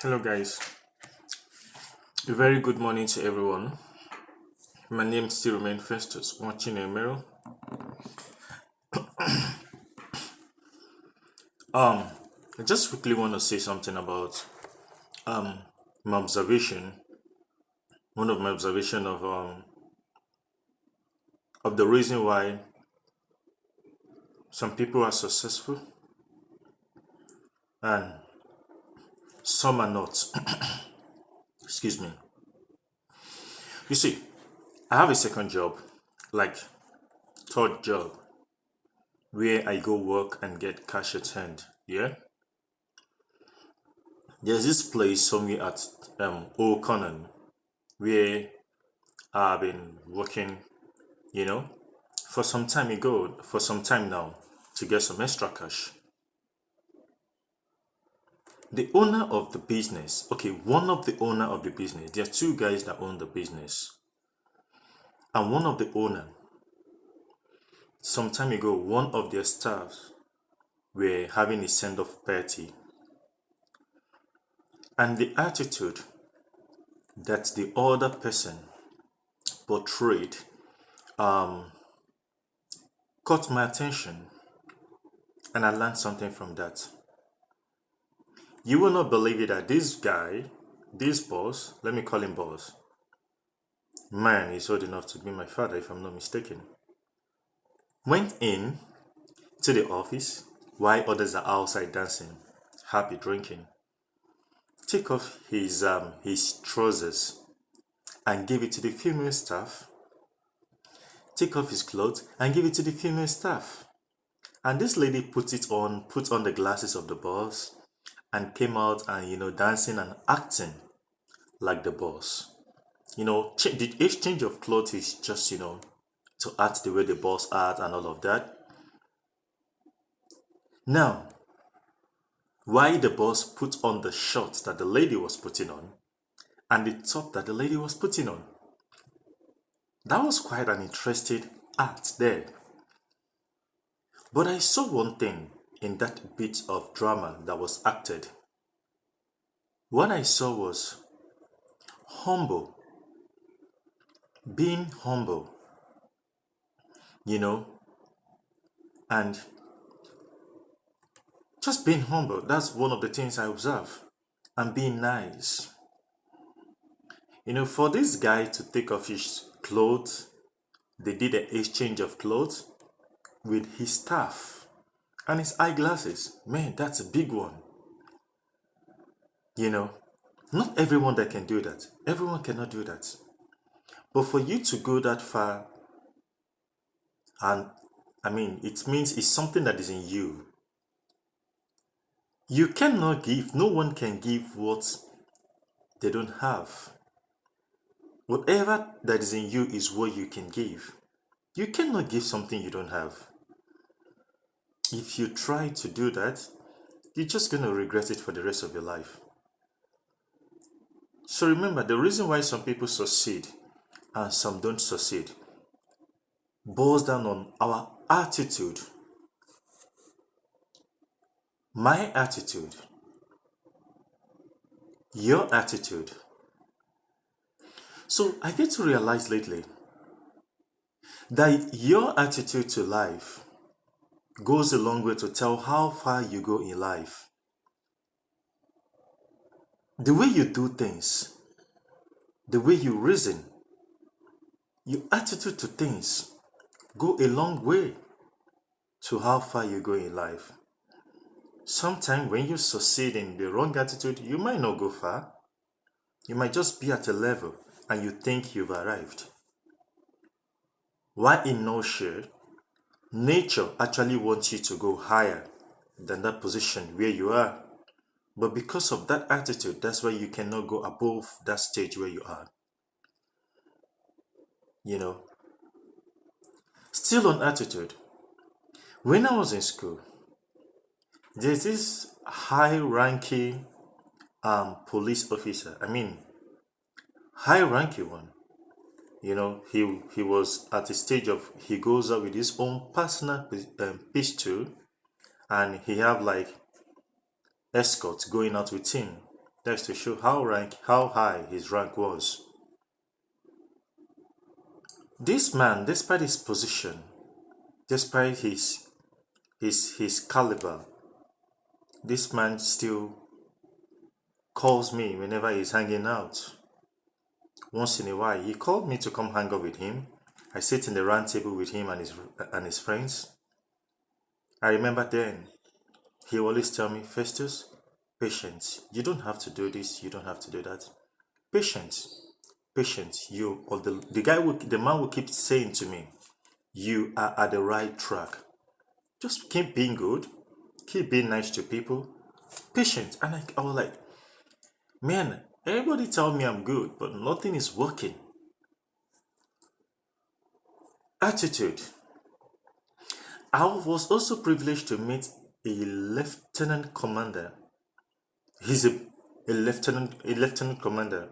Hello, guys. A very good morning to everyone. My name still remains Festus, watching a mirror. Um, I just quickly want to say something about my observation. One of my observation of the reason why some people are successful and some are not. Excuse me. You see, I have a second job, like third job, where I go work and get cash at hand. Yeah. There's this place somewhere at Old Conan where I've been working, you know, for some time now, to get some extra cash. The owner of the business, okay, one of the owner of the business, there are two guys that own the business. And one of the owner, some time ago, one of their staffs were having a send-off party. And the attitude that the other person portrayed caught my attention, and I learned something from that. You will not believe it that this guy, this boss, let me call him boss, man is old enough to be my father if I'm not mistaken, went in to the office while others are outside dancing, happy drinking, took off his trousers and gave it to the female staff, take off his clothes and give it to the female staff. And this lady put on the glasses of the boss and came out and, dancing and acting like the boss. The exchange of clothes is just, to act the way the boss act and all of that. Now, why the boss put on the shorts that the lady was putting on and the top that the lady was putting on? That was quite an interesting act there. But I saw one thing in that bit of drama that was acted. What I saw was humble, being humble, and just being humble. That's one of the things I observe, and being nice. For this guy to take off his clothes, they did an exchange of clothes with his staff and his eyeglasses. Man, that's a big one. Not everyone that can do that. Everyone cannot do that. But for you to go that far, and it means it's something that is in you. You cannot give, no one can give what they don't have. Whatever that is in you is what you can give. You cannot give something you don't have. If you try to do that, you're just going to regret it for the rest of your life. So remember, the reason why some people succeed and some don't succeed boils down on our attitude. My attitude, your attitude. So I get to realize lately that your attitude to life goes a long way to tell how far you go in life. The way you do things, the way you reason, your attitude to things go a long way to how far you go in life. Sometimes when you succeed in the wrong attitude, you might not go far. You might just be at a level and you think you've arrived. Why in no share, nature actually wants you to go higher than that position where you are. But because of that attitude, that's why you cannot go above that stage where you are. Still on attitude. When I was in school, there's this high-ranking police officer. High-ranking one. He was at the stage of, he goes out with his own personal pistol, and he have like escorts going out with him. That's to show how high his rank was. This man, despite his position, despite his caliber, this man still calls me whenever he's hanging out. Once in a while, he called me to come hang out with him. I sit in the round table with him and his friends. I remember then, he always tell me, Festus, patience. You don't have to do this, you don't have to do that. Patience. Patience. You or the man will keep saying to me, you are at the right track. Just keep being good, keep being nice to people, patient. And I was like, man, everybody tell me I'm good, but nothing is working. Attitude. I was also privileged to meet a lieutenant commander. He's a lieutenant commander.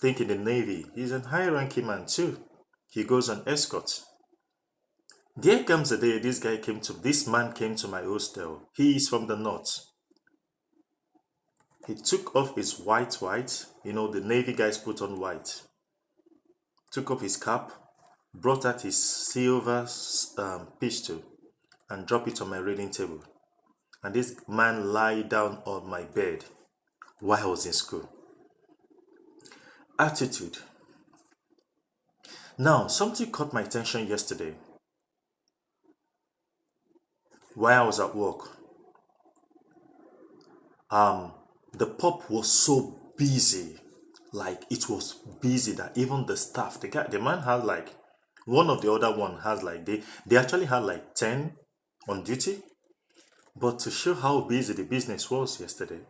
Think in the Navy. He's a high-ranking man too. He goes on escorts. There comes a day this man came to my hostel. He is from the north. He took off his white, the Navy guys put on white. Took off his cap, brought out his silver pistol and dropped it on my reading table. And this man lie down on my bed while I was in school. Attitude. Now, something caught my attention yesterday while I was at work. The pub was so busy, like it was busy that even the staff, the man had like, one of the other one has like, they actually had like 10 on duty. But to show how busy the business was yesterday,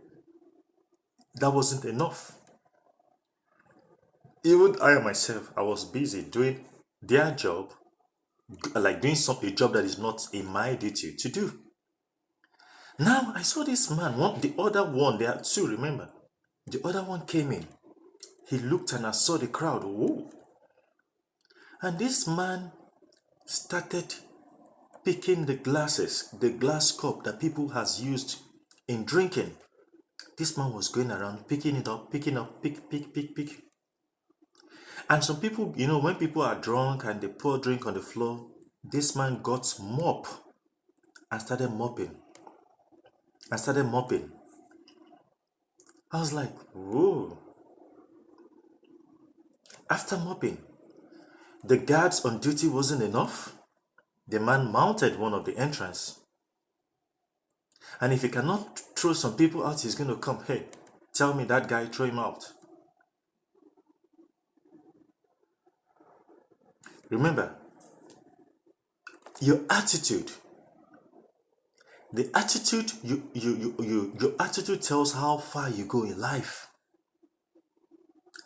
that wasn't enough. Even I myself, I was busy doing their job, like doing a job that is not in my duty to do. Now I saw this man, the other one, there are two, remember? The other one came in. He looked and I saw the crowd. Whoa. And this man started picking the glass cup that people has used in drinking. This man was going around picking it up, pick. And some people, when people are drunk and they pour drink on the floor, this man got mop and started mopping. I was like, whoa. After mopping, the guards on duty wasn't enough. The man mounted one of the entrance. And if he cannot throw some people out, he's going to come, hey, tell me that guy, throw him out. Remember, your attitude. The attitude, your attitude tells how far you go in life.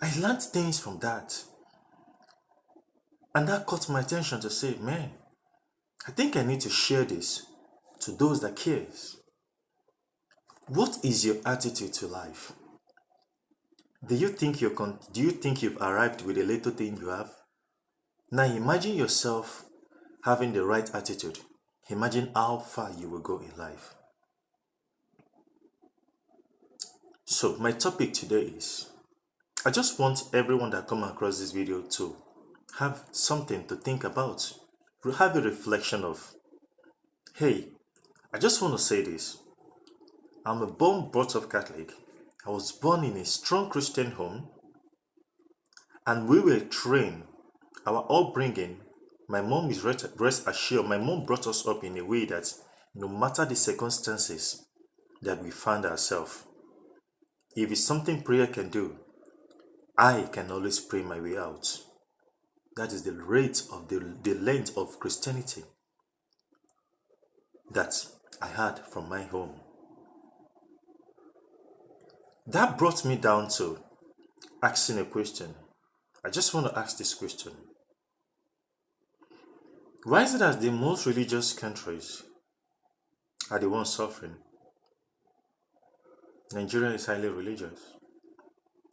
I learned things from that. And that caught my attention to say, man, I think I need to share this to those that cares. What is your attitude to life? Do you think you've arrived with a little thing you have? Now imagine yourself having the right attitude. Imagine how far you will go in life. So my topic today is, I just want everyone that come across this video to have something to think about. Have a reflection of, hey, I just want to say this. I'm a born brought up Catholic. I was born in a strong Christian home, and we were trained. Our upbringing, my mom is rest assured, my mom brought us up in a way that no matter the circumstances that we find ourselves, if it's something prayer can do, I can always pray my way out. That is the rate of the length of Christianity that I had from my home. That brought me down to asking a question. I just want to ask this question. Why is it that the most religious countries are the ones suffering? Nigeria is highly religious.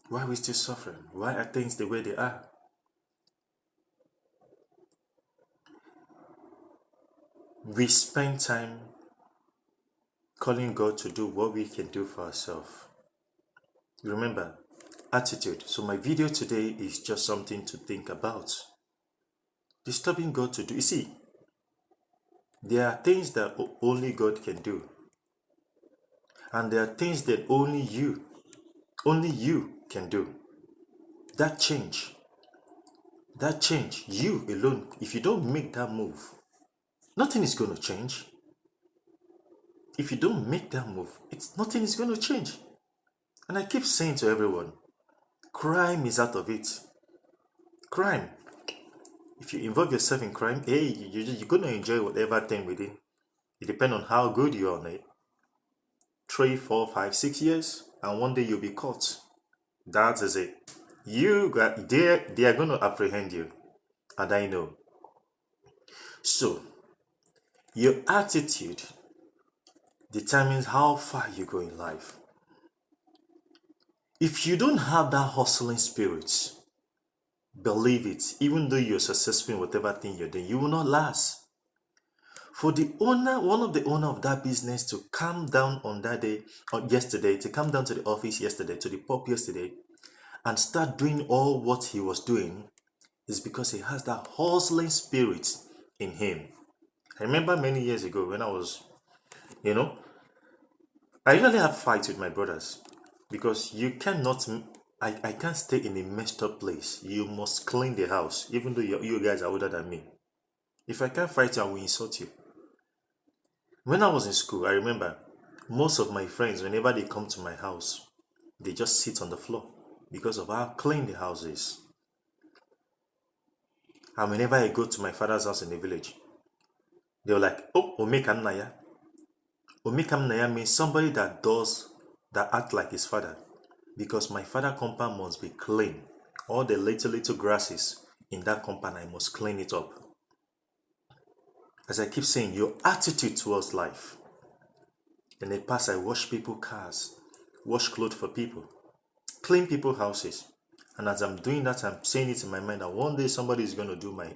Why are we still suffering? Why are things the way they are? We spend time calling God to do what we can do for ourselves. Remember, attitude. So my video today is just something to think about. Disturbing God to do. You see, there are things that only God can do. And there are things that only you can do. That change, you alone, if you don't make that move, nothing is going to change. If you don't make that move, nothing is going to change. And I keep saying to everyone, crime is out of it. Crime. If you involve yourself in crime, hey, you're going to enjoy whatever thing within. It depends on how good you are on it. 3, 4, 5, 6 years, and one day you'll be caught. That is it. They are going to apprehend you, and I know. So, your attitude determines how far you go in life. If you don't have that hustling spirit, believe it, even though you're successful in whatever thing you're doing, you will not last. For one of the owner of that business to come down on that day, or yesterday, to come down to the office yesterday, to the pub yesterday, and start doing all what he was doing, is because he has that hustling spirit in him. I remember many years ago when I was, I usually have fights with my brothers because you cannot, I can't stay in a messed up place. You must clean the house, even though you guys are older than me. If I can't fight you, I will insult you. When I was in school, I remember most of my friends, whenever they come to my house, they just sit on the floor because of how clean the house is. And whenever I go to my father's house in the village, they were like, oh, Omekam Naya. Omekam Naya means somebody that act like his father. Because my father compound must be clean. All the little grasses in that compound, I must clean it up. As I keep saying, your attitude towards life. In the past, I wash people's cars, wash clothes for people, clean people's houses. And as I'm doing that, I'm saying it in my mind that one day somebody is going to do mine.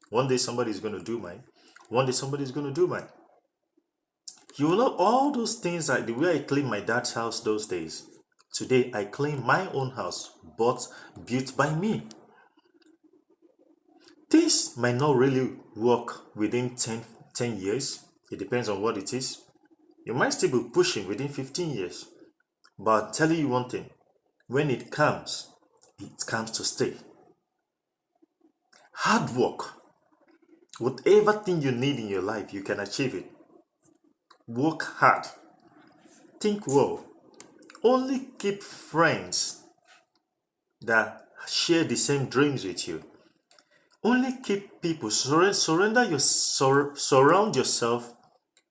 One day somebody is going to do mine. One day somebody is going to do mine. You will know all those things, like the way I cleaned my dad's house those days. Today, I clean my own house, but built by me. This might not really work within 10 years. It depends on what it is. You might still be pushing within 15 years. But I'll tell you one thing. When it comes to stay. Hard work. Whatever thing you need in your life, you can achieve it. Work hard. Think well. Only keep friends that share the same dreams with you. Only keep people, surround yourself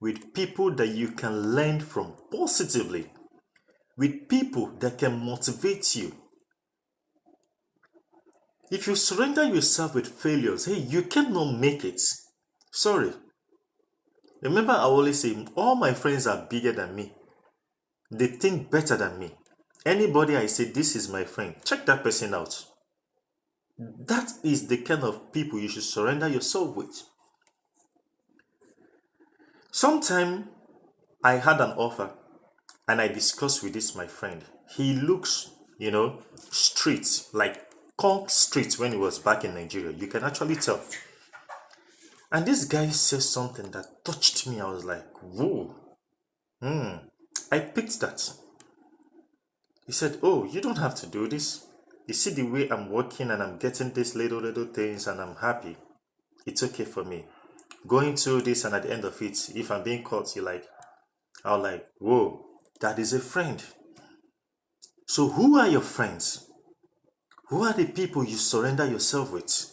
with people that you can learn from positively, with people that can motivate you. If you surrender yourself with failures, hey, you cannot make it. Sorry. Remember, I always say, all my friends are bigger than me. They think better than me. Anybody I say, this is my friend, check that person out. That is the kind of people you should surrender yourself with. Sometime I had an offer and I discussed with this my friend. He looks, street, like Kong Street when he was back in Nigeria. You can actually tell. And this guy said something that touched me. I was like, whoa. I picked that. He said, oh, you don't have to do this. You see the way I'm working and I'm getting these little things and I'm happy. It's okay for me. Going through this and at the end of it, if I'm being caught, I'll like, whoa, that is a friend. So who are your friends? Who are the people you surrender yourself with?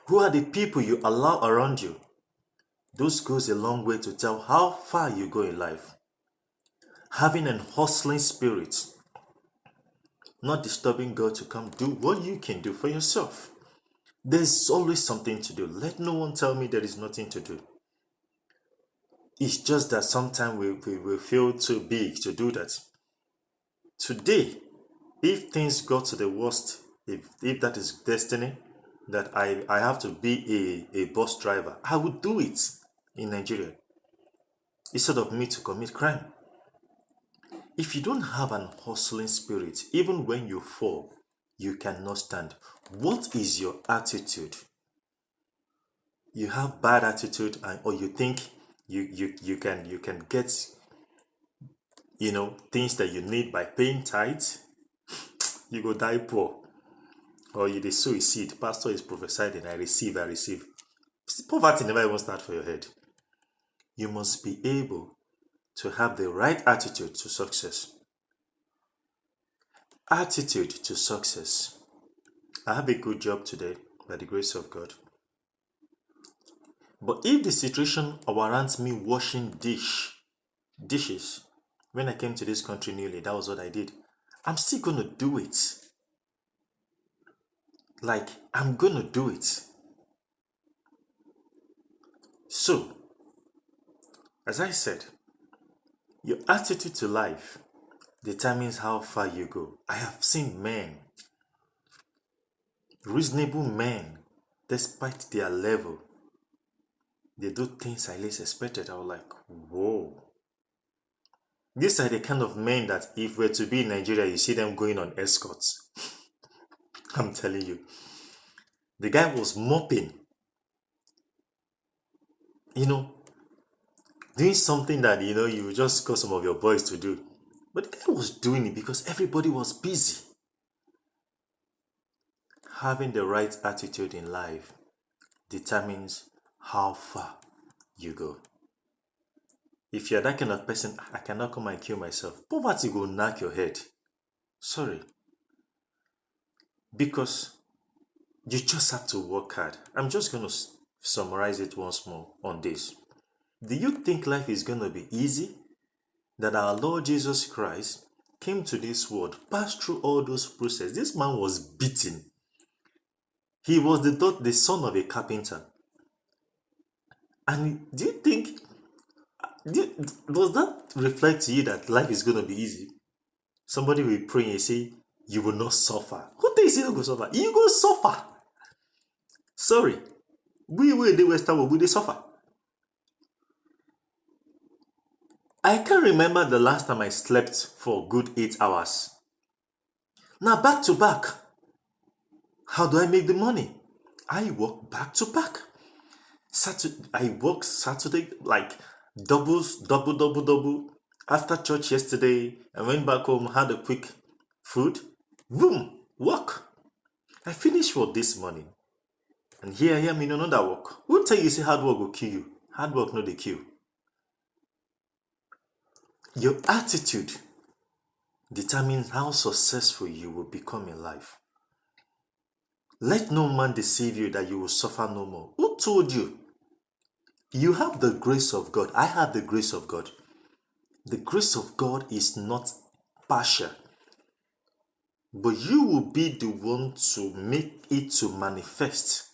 Who are the people you allow around you? Those goes a long way to tell how far you go in life. Having an hustling spirit, not disturbing God to come do what you can do for yourself. There's always something to do. Let no one tell me there is nothing to do. It's just that sometimes we feel too big to do that. Today, if things got to the worst, if that is destiny, that I have to be a bus driver, I would do it in Nigeria instead of me to commit crime. If you don't have an hustling spirit, even when you fall, you cannot stand. What is your attitude? You have bad attitude, or you think you can get things that you need by paying tithes, you go die poor. Or you dey sow a seed, pastor is prophesying, I receive. Poverty never even start for your head. You must be able to have the right attitude to success. Attitude to success. I have a good job today by the grace of God. But if the situation warrants me washing dishes, when I came to this country newly, that was what I did. I'm still gonna do it. Like, I'm gonna do it. So, as I said, your attitude to life determines how far you go. I have seen men, reasonable men, despite their level, they do things I least expected. I was like, whoa. These are the kind of men that if we're to be in Nigeria, you see them going on escorts. I'm telling you. The guy was mopping. Doing something that, you just got some of your boys to do. But the guy was doing it because everybody was busy. Having the right attitude in life determines how far you go. If you're that kind of person, I cannot come and kill myself. Poverty will knock your head. Sorry. Because you just have to work hard. I'm just going to summarize it once more on this. Do you think life is going to be easy? That our Lord Jesus Christ came to this world, passed through all those processes. This man was beaten. He was the son of a carpenter. And do you think, does that reflect to you that life is going to be easy? Somebody will pray and say, you will not suffer. Who thinks you don't go suffer? You go suffer. Sorry. We in the Western world, we suffer. I can't remember the last time I slept for a good 8 hours. Now back to back. How do I make the money? I work back to back. I work Saturday, like double. After church yesterday, I went back home, had a quick food. Boom, work. I finished work this morning. And here I am in another work. Who tell you say hard work will kill you? Hard work no dey kill. Your attitude determines how successful you will become in life. Let no man deceive you that you will suffer no more. Who told you? You have the grace of God. I have the grace of God. The grace of God is not partial. But you will be the one to make it to manifest.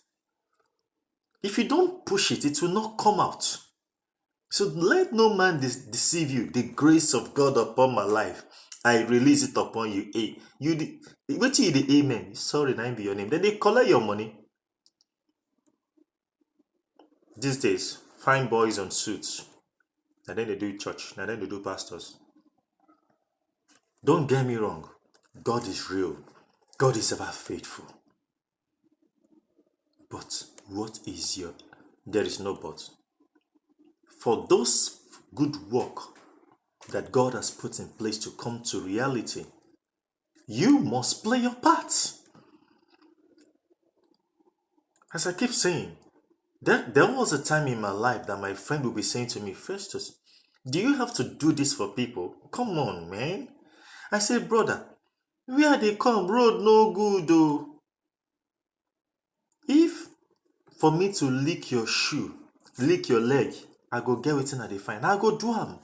If you don't push it, it will not come out. So let no man deceive you. The grace of God upon my life, I release it upon you. Hey, wait till the amen. Sorry, name be your name. Then they collect your money. These days, fine boys on suits. And then they do church. And then they do pastors. Don't get me wrong. God is real. God is ever faithful. But what is your... There is no but. For those good work that God has put in place to come to reality, you must play your part. As I keep saying, there was a time in my life that my friend would be saying to me, Festus, do you have to do this for people? Come on, man. I said, brother, where they come, road no good though. If for me to lick your shoe, lick your leg, I go get wetin I dey find. I go do am.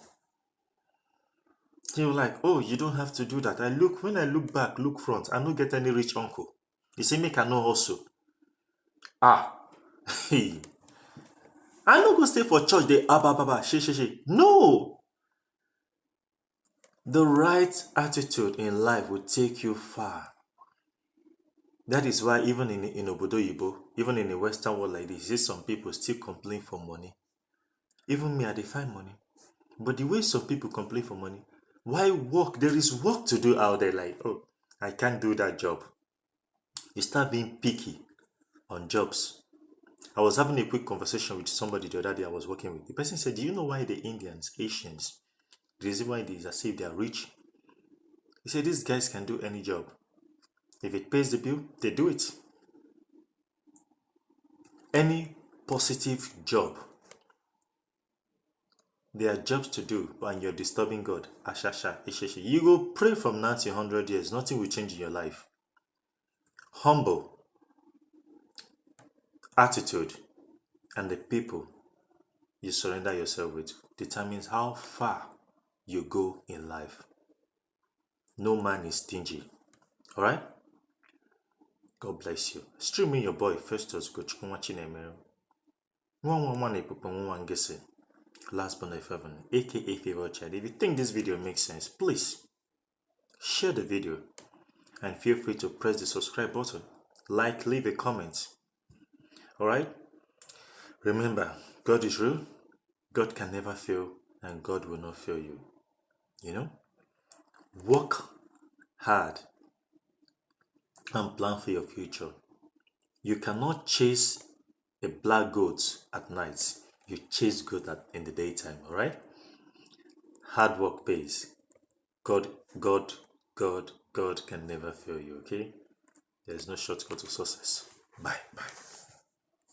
He was like, oh, you don't have to do that. When I look back, look front, I no get any rich uncle. He say, make I no hustle. Hey. I no go stay for church, they she. No. The right attitude in life will take you far. That is why even in Obodo Yibo, even in the Western world like this, you see some people still complain for money. Even me, I dey find money. But the way some people complain for money, Why work? There is work to do out there. Like, oh, I can't do that job. You start being picky on jobs. I was having a quick conversation with somebody the other day I was working with. The person said, do you know why the Indians, Asians, the reason why it is as if they are rich? He said, these guys can do any job. If it pays the bill, they do it. Any positive job. There are jobs to do and you're disturbing God. Ashasha, Isheshe. You go pray from now to 100 years. Nothing will change in your life. Humble attitude and the people you surrender yourself with determines how far you go in life. No man is stingy. Alright? God bless you. Streaming your boy Festus Gochukunwa Chinemere. Last but not heaven, aka Favorite Child. If you think this video makes sense, please share the video and feel free to press the subscribe button. Like, leave a comment. Alright? Remember, God is real, God can never fail, and God will not fail you. You know? Work hard and plan for your future. You cannot chase a black goat at night. You chase goat in the daytime, alright? Hard work pays. God can never fail you, okay? There's no shortcut to success. Bye.